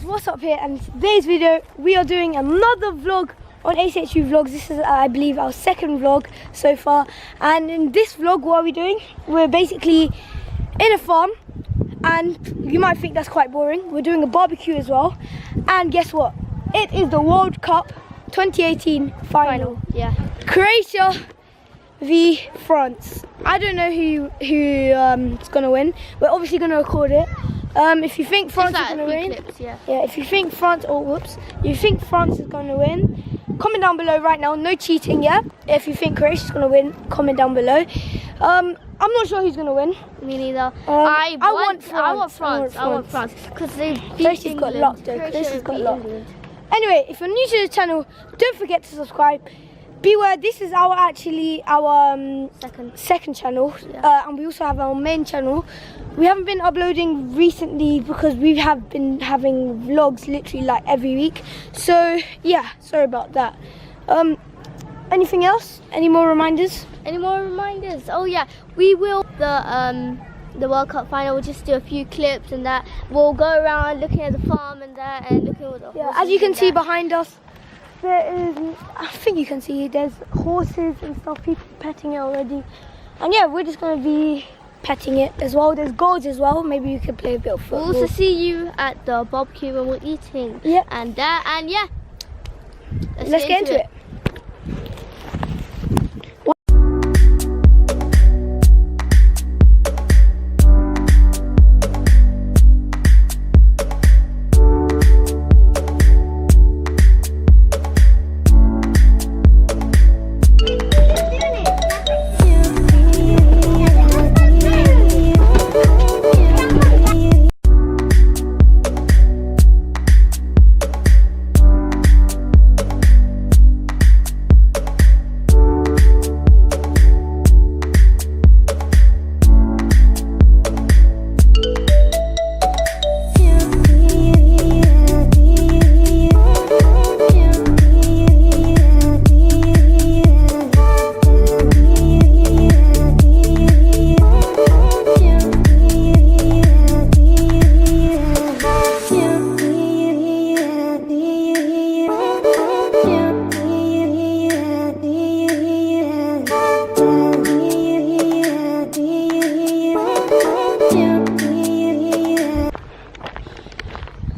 what's up here? And in today's video we are doing another vlog on ACHU Vlogs. This is I believe our second vlog so far, and in this vlog what are we doing? We're basically in a farm, and you might think that's quite boring. We're doing a barbecue as well, and guess what? It is the World Cup 2018 final. Yeah. Croatia v France. I don't know who is gonna win. We're obviously gonna record it. If you think France is gonna win, if you think France, you think France is gonna win, comment down below right now. No cheating, yeah. If you think Croatia is gonna win, comment down below. I'm not sure who's gonna win. Me neither. I want France. I want France because they beat Croatia's got locked though. Croatia's got locked. Anyway, if you're new to the channel, don't forget to subscribe. Beware, this is our second channel, and we also have our main channel. We haven't been uploading recently because we have been having vlogs literally like every week. So yeah, sorry about that. Anything else? Any more reminders? Any more reminders? Oh yeah, we will the World Cup final. We'll just do a few clips and that. We'll go around looking at the farm and that, and looking at the horses. As you can see behind us, there is, I think you can see, there's horses and stuff, people petting it already. And yeah, we're just going to be petting it as well. There's goals as well, maybe you can play a bit of football. We'll also see you at the barbecue when we're eating. Yeah. And that, and yeah. Let's get into it.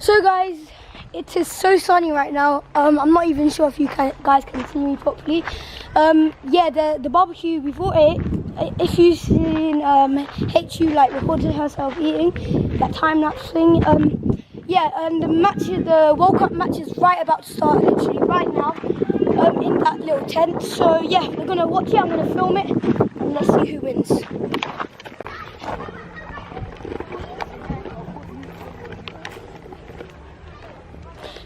So guys, it is so sunny right now. I'm not even sure if you guys can see me properly. Yeah, the barbecue, we bought it. If you've seen HU like recorded herself eating, that time lapse thing. Yeah, the World Cup match is right about to start, literally right now, in that little tent. So yeah, we're gonna watch it. I'm gonna film it, and let's see who wins.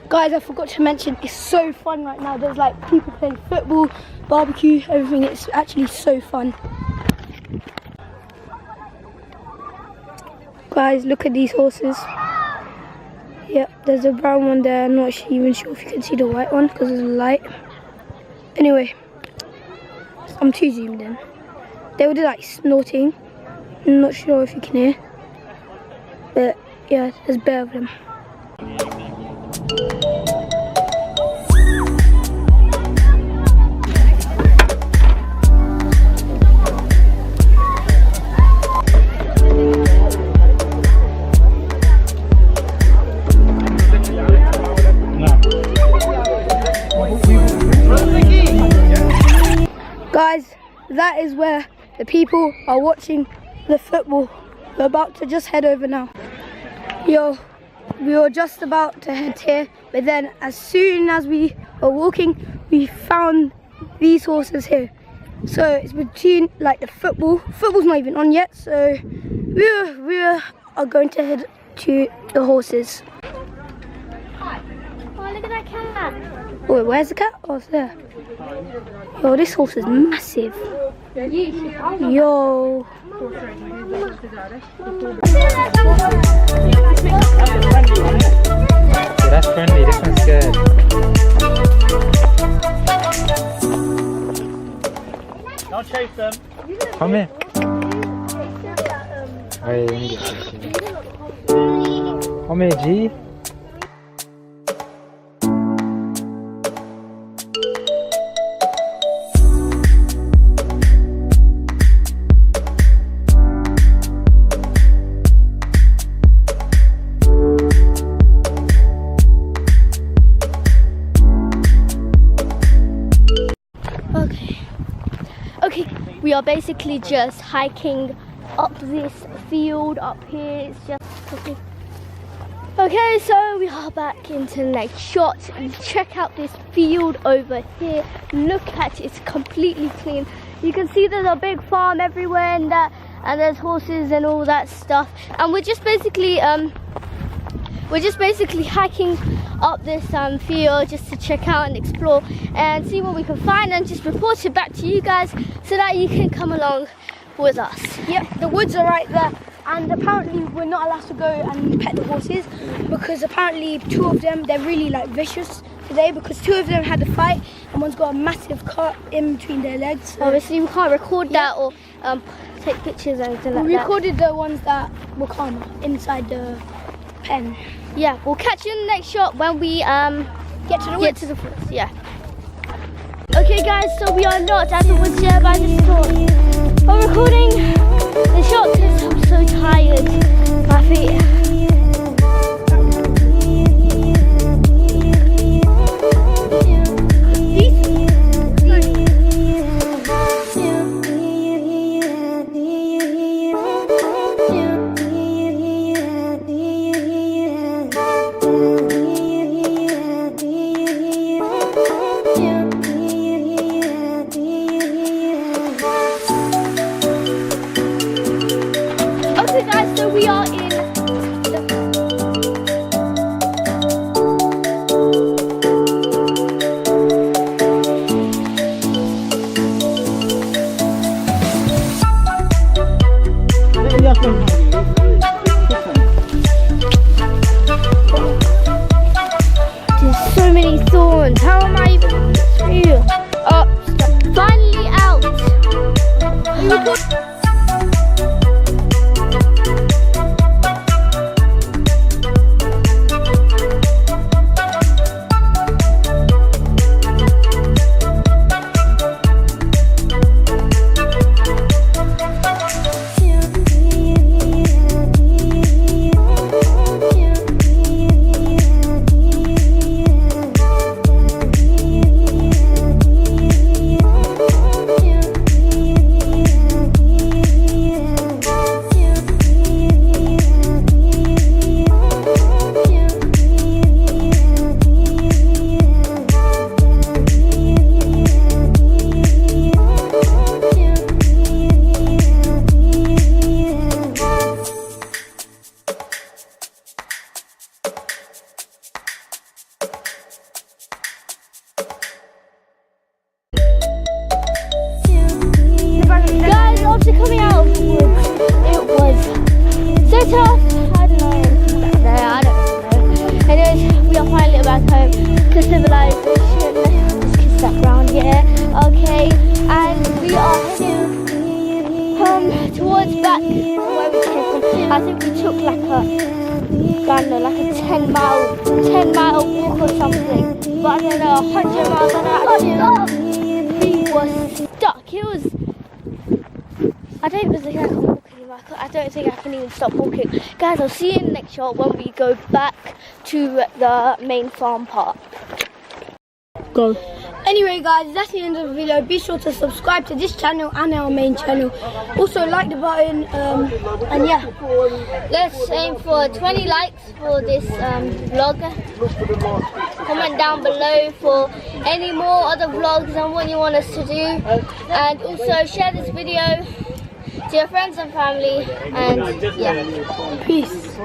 Guys, I forgot to mention, it's so fun right now. There's like people playing football, barbecue, everything. It's actually so fun. Guys, look at these horses. Yep, there's a brown one there. I'm not even sure if you can see the white one because of the light. Anyway, I'm too zoomed in. They were like snorting. I'm not sure if you can hear. But yeah, there's a bear of them. Guys, that is where the people are watching the football. We're about to just head over now. Yo, we were just about to head here, but then as soon as we were walking, we found these horses here. So it's between like the football. Football's not even on yet, so we are going to head to the horses. Oh, look at that cat. Wait, where's the cat? Oh, it's there. Yo, this horse is massive. Yo. That's friendly, this one's scared. Don't chase them. Come here. Hey, let me get this. Come here, G. we are basically just hiking up this field up here. It's just okay, so we are back into the next shot and check out this field over here. Look at it, it's completely clean. You can see there's a big farm everywhere and that, and there's horses and all that stuff. And we're just basically hiking up this field just to check out and explore and see what we can find and just report it back to you guys so that you can come along with us. Yep, the woods are right there, and apparently we're not allowed to go and pet the horses because apparently two of them, they're really like vicious today because two of them had a fight and one's got a massive cut in between their legs. So obviously we can't record that or take pictures or anything like that. We recorded the ones that were calmer inside the pen. Yeah, we'll catch you in the next shot when we get to the woods. Yeah. Okay guys, so we are not at the woods yet, but I just thought I'm recording the shot because I'm so tired. My feet. Okay guys, so we are in there's so many thorns. How am I even through? Oh, finally out. Guys, after coming out of the woods, it was so tough. I don't know, I don't know. Anyways, we are finally back home to civilization. Let's kiss that ground, yeah. Okay, and we are heading towards back where we came from. I think we took like a 10-mile walk or something. But I don't know, 100 miles an hour. We were stuck. It was. I don't think I can walk anymore. I don't think I can even stop walking. Guys, I'll see you in the next shot when we go back to the main farm part. Go. Anyway guys, that's the end of the video. Be sure to subscribe to this channel and our main channel. Also like the button and yeah. Let's aim for 20 likes for this vlog. Comment down below for any more other vlogs and what you want us to do. And also share this video to your friends and family. And yeah. Peace.